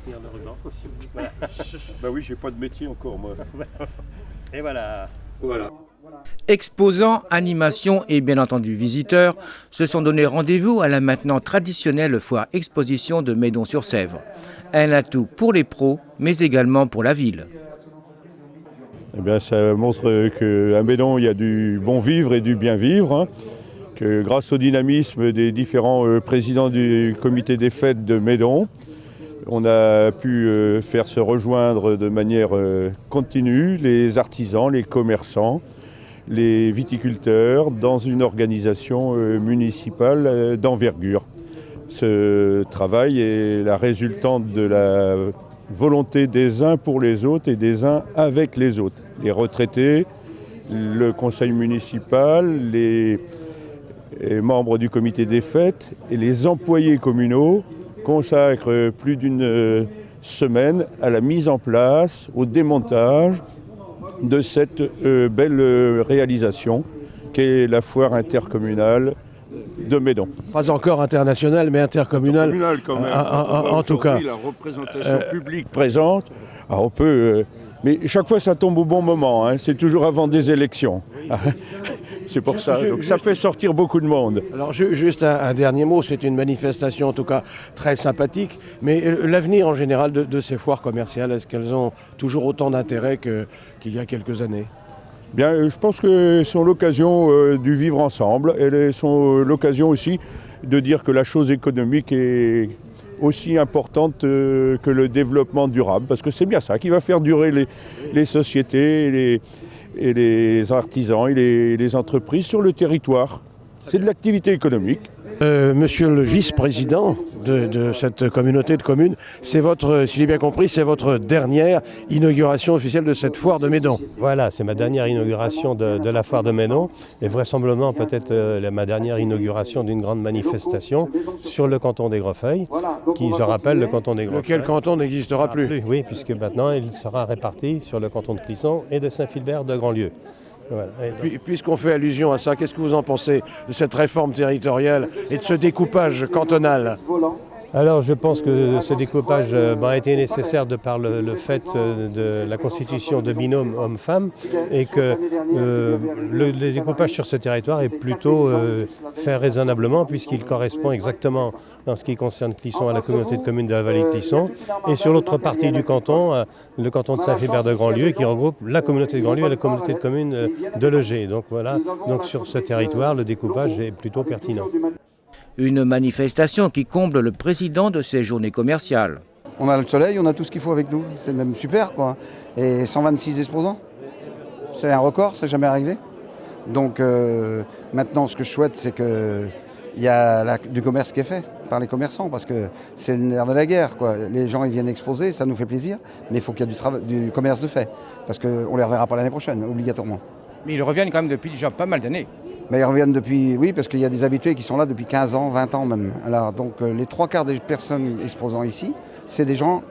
tenir le ruban. Voilà. Bah oui, j'ai pas de métier encore, moi. Et voilà. Voilà. Exposants, animations et bien entendu visiteurs se sont donné rendez-vous à la maintenant traditionnelle foire exposition de Meudon-sur-Sèvre. Un atout pour les pros, mais également pour la ville. Eh bien, ça montre qu'à Meudon, il y a du bon vivre et du bien vivre. Hein, que grâce au dynamisme des différents présidents du comité des fêtes de Meudon, on a pu faire se rejoindre de manière continue les artisans, les commerçants, les viticulteurs dans une organisation municipale d'envergure. Ce travail est la résultante de la volonté des uns pour les autres et des uns avec les autres. Les retraités, le conseil municipal, les membres du comité des fêtes et les employés communaux consacrent plus d'une semaine à la mise en place, au démontage de cette belle réalisation qu'est la foire intercommunale de Meudon. Pas encore internationale, mais intercommunale. Intercommunale quand même. En tout cas. La représentation publique présente. Alors on peut, mais chaque fois ça tombe au bon moment. Hein, c'est toujours avant des élections. C'est pour ça. Donc ça fait sortir beaucoup de monde. Alors juste un dernier mot, c'est une manifestation en tout cas très sympathique, mais l'avenir en général de ces foires commerciales, est-ce qu'elles ont toujours autant d'intérêt qu'il y a quelques années ? Bien, je pense qu'elles sont l'occasion du vivre ensemble. Elles sont l'occasion aussi de dire que la chose économique est aussi importante que le développement durable, parce que c'est bien ça qui va faire durer les sociétés et les artisans et les entreprises sur le territoire. C'est de l'activité économique. Monsieur le vice-président de cette communauté de communes, c'est votre, si j'ai bien compris, c'est votre dernière inauguration officielle de cette foire de Meudon. Voilà, c'est ma dernière inauguration de la foire de Meudon et vraisemblablement peut-être ma dernière inauguration d'une grande manifestation sur le canton des Greffeuils, qui, je rappelle, le canton des Greffeuils. Lequel canton n'existera plus. Oui, puisque maintenant il sera réparti sur le canton de Clisson et de Saint-Philbert de Grandlieu. Voilà. Puisqu'on fait allusion à ça, qu'est-ce que vous en pensez de cette réforme territoriale et de ce découpage cantonal ? Alors je pense que ce découpage a été nécessaire de par le fait de la constitution de binômes hommes-femmes et que le découpage sur ce territoire est plutôt fait raisonnablement puisqu'il correspond exactement en ce qui concerne Clisson à la communauté de communes de la vallée de Clisson et sur l'autre partie du canton, le canton de Saint-Philbert de Grandlieu qui regroupe la communauté de Grandlieu et la communauté de communes de Legé. Donc voilà, donc sur ce territoire le découpage est plutôt pertinent. Une manifestation qui comble le président de ces journées commerciales. On a le soleil, on a tout ce qu'il faut avec nous, c'est même super quoi. Et 126 exposants, c'est un record, c'est jamais arrivé. Donc maintenant ce que je souhaite c'est qu'il y a du commerce qui est fait par les commerçants parce que c'est le nerf de la guerre quoi. Les gens ils viennent exposer, ça nous fait plaisir, mais il faut qu'il y ait du commerce de fait parce qu'on ne les reverra pas l'année prochaine, obligatoirement. Mais ils reviennent quand même depuis déjà pas mal d'années. Mais ils reviennent depuis, oui, parce qu'il y a des habitués qui sont là depuis 15 ans, 20 ans même. Alors, donc les 3/4 des personnes exposant ici, c'est des gens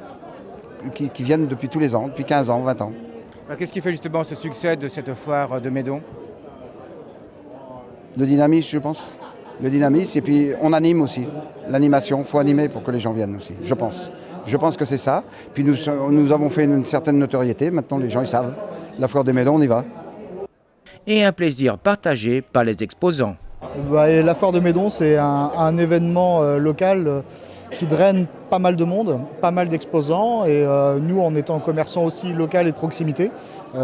qui viennent depuis tous les ans, depuis 15 ans, 20 ans. Alors, qu'est-ce qui fait justement ce succès de cette foire de Meudon ? Le dynamisme, je pense. Le dynamisme, et puis on anime aussi. L'animation, il faut animer pour que les gens viennent aussi, je pense. Je pense que c'est ça. Puis nous avons fait une certaine notoriété, maintenant les gens ils savent. La foire de Meudon, on y va. Et un plaisir partagé par les exposants. La foire de Meudon, c'est un événement local qui draine pas mal de monde, pas mal d'exposants. Et nous, en étant commerçants aussi local et de proximité,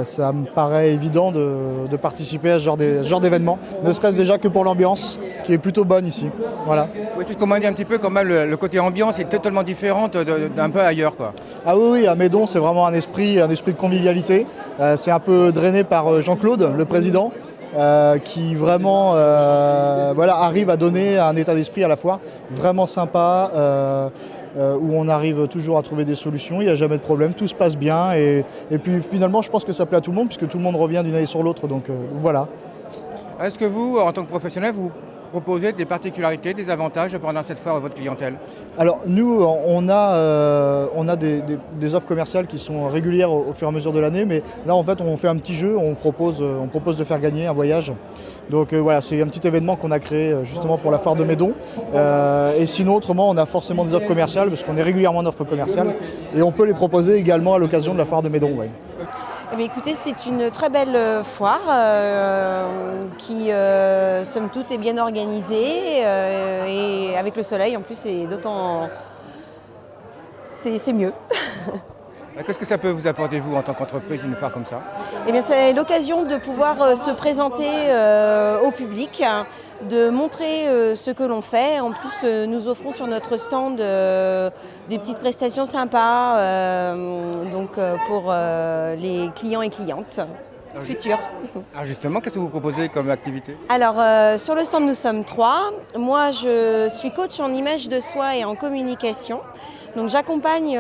ça me paraît évident de participer à ce genre d'événement. Ne serait-ce déjà que pour l'ambiance, qui est plutôt bonne ici. Voilà. Oui, c'est ce qu'on m'a dit un petit peu, quand même, le côté ambiance est totalement différent d'un peu ailleurs, quoi. Ah oui, à Meudon, c'est vraiment un esprit de convivialité. C'est un peu drainé par Jean-Claude, le président. Qui vraiment arrive à donner un état d'esprit à la foire vraiment sympa, où on arrive toujours à trouver des solutions, il n'y a jamais de problème, tout se passe bien et puis finalement je pense que ça plaît à tout le monde puisque tout le monde revient d'une année sur l'autre, donc voilà. Est-ce que vous, en tant que professionnel, vous proposer des particularités, des avantages pendant cette foire à votre clientèle? Alors nous, on a des offres commerciales qui sont régulières au fur et à mesure de l'année, mais là en fait on fait un petit jeu, on propose de faire gagner un voyage. Donc voilà, c'est un petit événement qu'on a créé justement pour la foire de Meudon. Et sinon autrement on a forcément des offres commerciales parce qu'on est régulièrement en offres commerciales et on peut les proposer également à l'occasion de la foire de Meudon. Ouais. Eh bien, écoutez, c'est une très belle foire qui, somme toute, est bien organisée et avec le soleil, en plus, c'est d'autant... c'est mieux. Qu'est-ce que ça peut vous apporter, vous, en tant qu'entreprise, une foire comme ça? Eh bien, c'est l'occasion de pouvoir se présenter au public, de montrer ce que l'on fait. En plus, nous offrons sur notre stand des petites prestations sympas pour les clients et clientes futurs. Alors justement, qu'est-ce que vous proposez comme activité? Alors, sur le stand, nous sommes 3. Moi, je suis coach en image de soi et en communication. Donc j'accompagne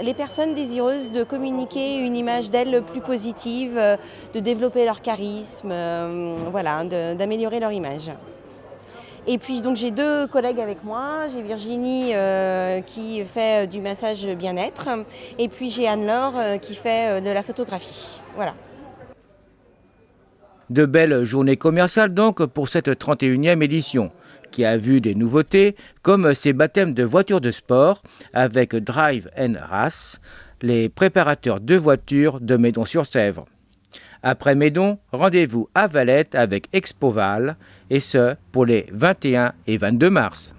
les personnes désireuses de communiquer une image d'elles plus positive, de développer leur charisme, voilà, d'améliorer leur image. Et puis donc j'ai 2 collègues avec moi, j'ai Virginie qui fait du massage bien-être et puis j'ai Anne-Laure qui fait de la photographie. Voilà. De belles journées commerciales donc pour cette 31e édition, qui a vu des nouveautés comme ces baptêmes de voitures de sport avec Drive & Race, les préparateurs de voitures de Meudon-sur-Sèvre. Après Meudon, rendez-vous à Valette avec Expoval, et ce pour les 21 et 22 mars.